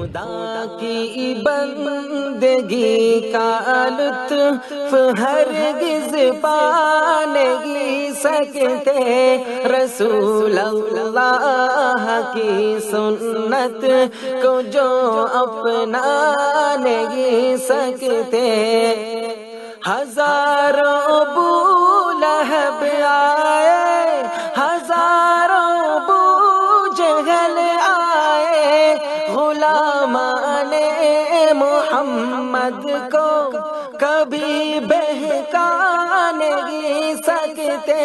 خدا کی بندگی کا لطف ہرگز پا نہیں سکتے، رسول اللہ کی سنت کو جو اپنا نہیں سکتے۔ ہزاروں بو لہب آئے، ہزاروں بو جہل آئے، غلامان محمد کو کبھی بہکا نہیں سکتے۔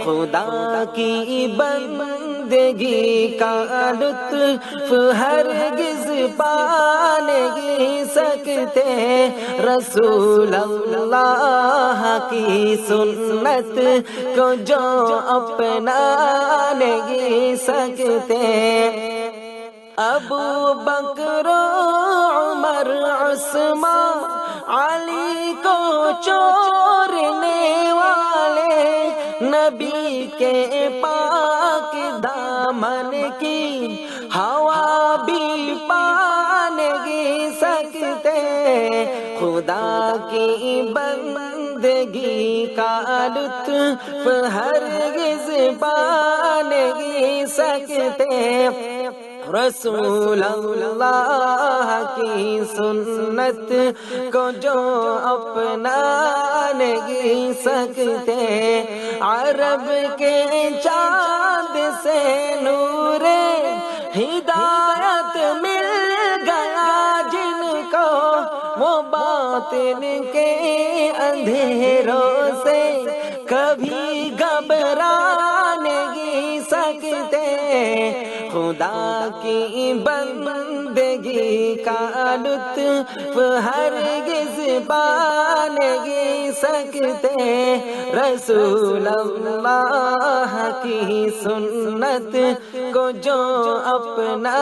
خدا کی بندگی کا لطف ہرگز پا نہیں سکتے، رسول اللہ کی سنت کو جو اپنا نہیں سکتے۔ ابو بکر عمر عثمان علی کو چورنے والے، نبی کے پاک دامن کی ہوا بھی پا نہیں سکتے۔ خدا کی بندگی کا لطف ہرگز پا نہیں سکتے، رسول اللہ کی سنت کو جو اپنا نہیں سکتے۔ عرب کے چاند سے نور ہدایت مل گیا جن کو، وہ باطن کے اندھیروں سے کبھی گھبرا نہیں سکتے۔ خدا کی بندگی کا لطف ہرگز پا نہیں سکتے، رسول اللہ کی سنت کو جو اپنا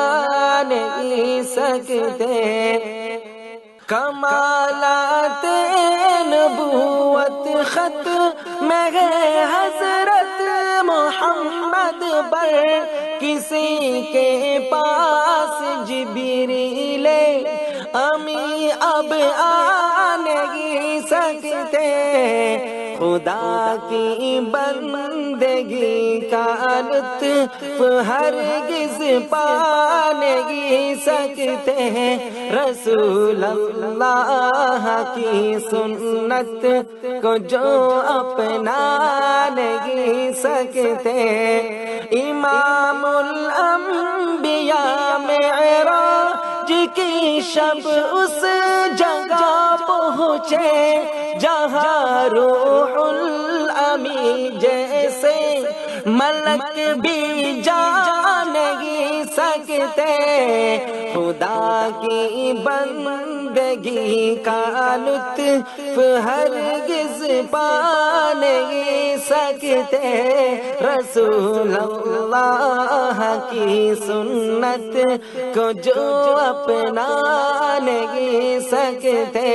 نہیں سکتے۔ کمالات نبوت ختم ہے حضرت محمد پر، کسی کے پاس جبریل امی اب آ نہیں سکتے۔ خدا کی بندگی کا لطف ہرگز پا نہیں سکتے، رسول اللہ کی سنت کو جو اپنا نہیں سکتے۔ امام الانبیاء معراج کی شب اس جگہ پہنچے جہاں روح الامی جیسے ملک بھی جا نہیں سکتے۔ خدا کی بندگی کا لطف ہرگز پا نہیں سکتے، رسول اللہ کی سنت کو جو اپنا نہیں سکتے۔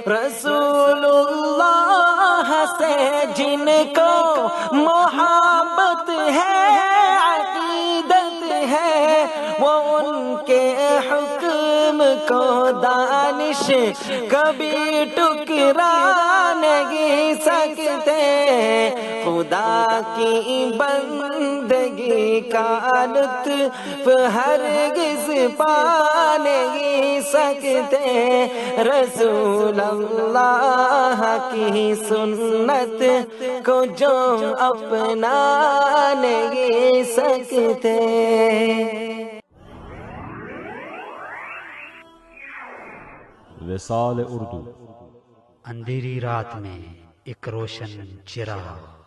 رسول اللہ سے جن کو محبت ہے عقیدت ہے، وہ ان کے حکم کو دانش کبھی ٹکرا نہیں سکتے۔ خدا کی بندگی کا لطف ہرگز پا نہیں سکتے، رسول اللہ کی سنت کو جو اپنا نہیں سکتے۔ وصال اردو، اندھیری رات میں ایک روشن چراغ۔